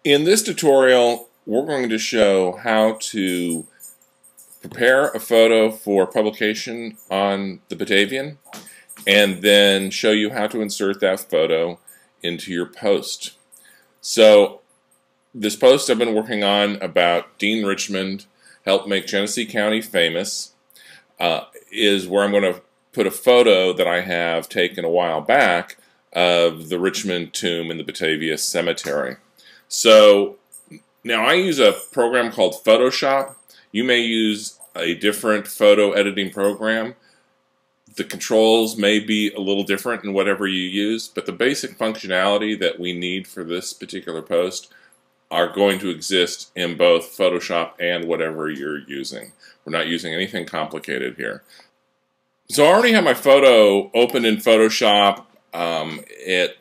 In this tutorial, we're going to show how to prepare a photo for publication on the Batavian, and then show you how to insert that photo into your post. So this post I've been working on about Dean Richmond helped make Genesee County famous is where I'm going to put a photo that I have taken a while back of the Richmond tomb in the Batavia Cemetery. So now I use a program called Photoshop. You may use a different photo editing program. The controls may be a little different in whatever you use, but the basic functionality that we need for this particular post are going to exist in both Photoshop and whatever you're using. We're not using anything complicated here. So I already have my photo open in Photoshop. It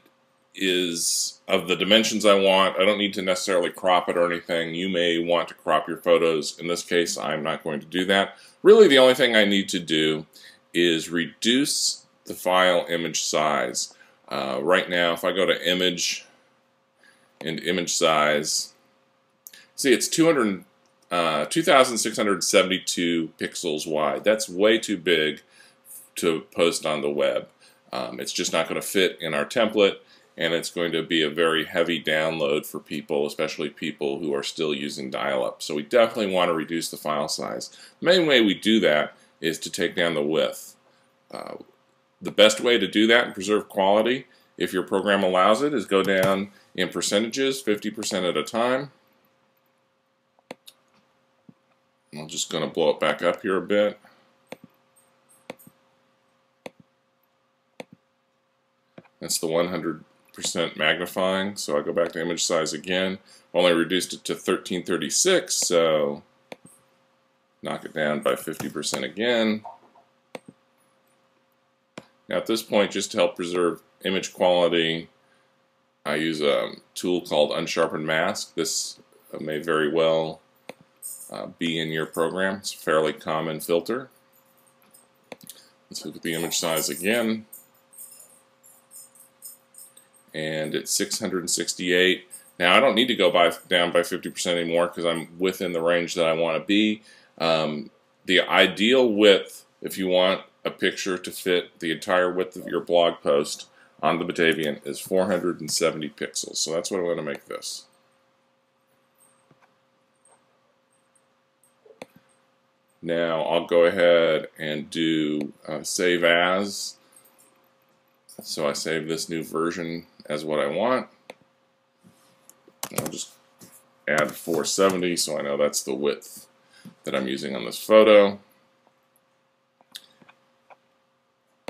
is of the dimensions I want. I don't need to necessarily crop it or anything. You may want to crop your photos. In this case, I'm not going to do that. Really, the only thing I need to do is reduce the file image size. Right now, if I go to Image and Image Size, see it's 2,672 pixels wide. That's way too big to post on the web. It's just not going to fit in our template, and it's going to be a very heavy download for people, especially people who are still using dial-up. So we definitely want to reduce the file size. The main way we do that is to take down the width. The best way to do that and preserve quality, if your program allows it, is go down in percentages, 50% at a time. I'm just going to blow it back up here a bit. That's the 100% magnifying, so I go back to image size again. I've only reduced it to 1336, so knock it down by 50% again. Now at this point, just to help preserve image quality, I use a tool called Unsharpened Mask. This may very well be in your program. It's a fairly common filter. Let's look at the image size again. And it's 668. Now I don't need to go down by 50% anymore because I'm within the range that I want to be. The ideal width, if you want a picture to fit the entire width of your blog post on the Batavian, is 470 pixels. So that's what I'm going to make this. Now I'll go ahead and do Save As. So I save this new version as what I want. I'll just add 470 so I know that's the width that I'm using on this photo.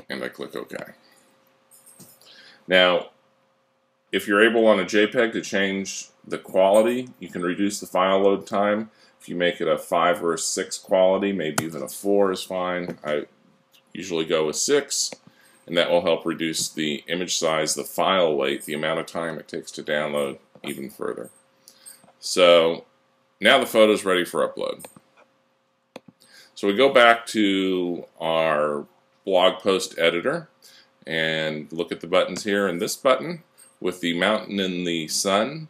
And I click OK. Now, if you're able on a JPEG to change the quality, you can reduce the file load time. If you make it a 5 or a 6 quality, maybe even a 4 is fine. I usually go with 6. And that will help reduce the image size, the file weight, the amount of time it takes to download even further. So now the photo is ready for upload. So we go back to our blog post editor and look at the buttons here. And this button with the mountain and the sun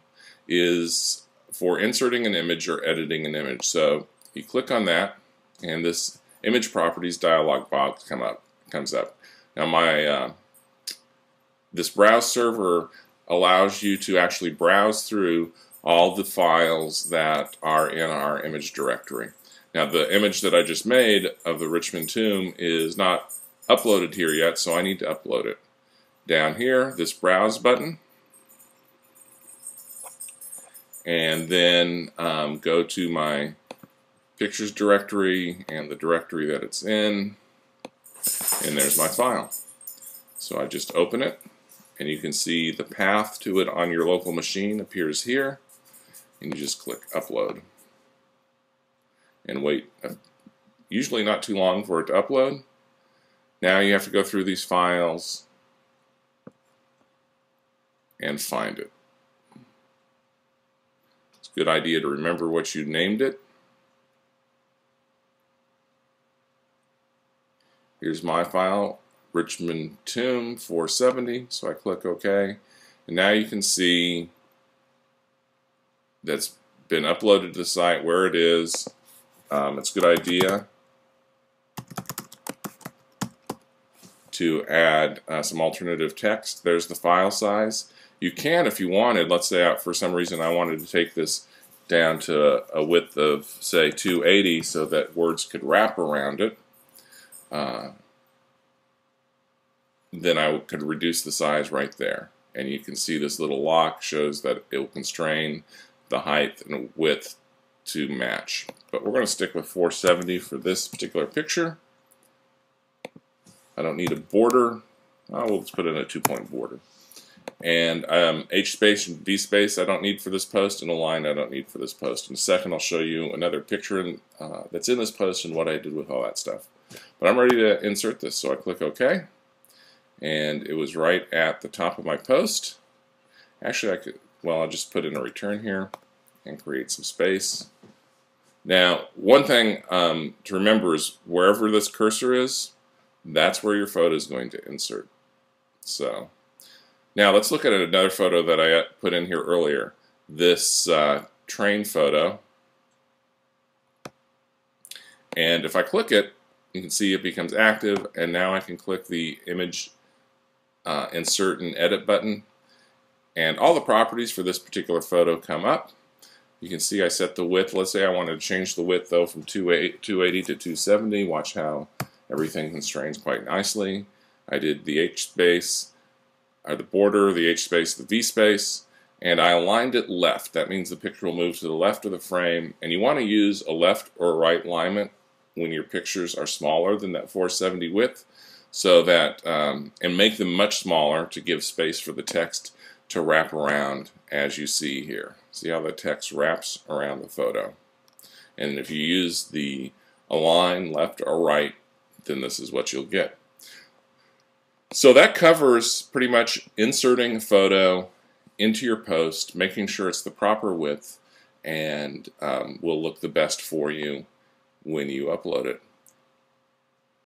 is for inserting an image or editing an image. So you click on that and this image properties dialog box comes up. Now this browse server allows you to actually browse through all the files that are in our image directory. Now the image that I just made of the Richmond tomb is not uploaded here yet, so I need to upload it. Down here, this browse button, and then go to my pictures directory and the directory that it's in. And there's my file. So I just open it, and you can see the path to it on your local machine appears here, and you just click Upload. And wait, usually not too long for it to upload. Now you have to go through these files and find it. It's a good idea to remember what you named it. Here's my file, Richmond Tomb 470, so I click OK. And now you can see that's been uploaded to the site, where it is. It's a good idea to add some alternative text. There's the file size. You can, if you wanted, let's say for some reason I wanted to take this down to a width of, say, 280 so that words could wrap around it, then I could reduce the size right there. And you can see this little lock shows that it will constrain the height and width to match. But we're going to stick with 470 for this particular picture. I don't need a border. We'll just put in a 2-point border. And H space and V space I don't need for this post, and a line I don't need for this post. In a second I'll show you another picture that's in this post and what I did with all that stuff. But I'm ready to insert this, so I click OK. And it was right at the top of my post. Actually, I'll just put in a return here and create some space. Now, one thing to remember is wherever this cursor is, that's where your photo is going to insert. So, now let's look at another photo that I put in here earlier. This train photo. And if I click it, you can see it becomes active, and now I can click the image insert and edit button, and all the properties for this particular photo come up. You can see I set the width. Let's say I wanted to change the width though from 280 to 270. Watch how everything constrains quite nicely. I did the H space, or the border, the H space, the V space, and I aligned it left. That means the picture will move to the left of the frame, and you want to use a left or right alignment when your pictures are smaller than that 470 width, so that, and make them much smaller to give space for the text to wrap around, as you see here. See how the text wraps around the photo. And if you use the align left or right, then this is what you'll get. So that covers pretty much inserting a photo into your post, making sure it's the proper width, and will look the best for you when you upload it.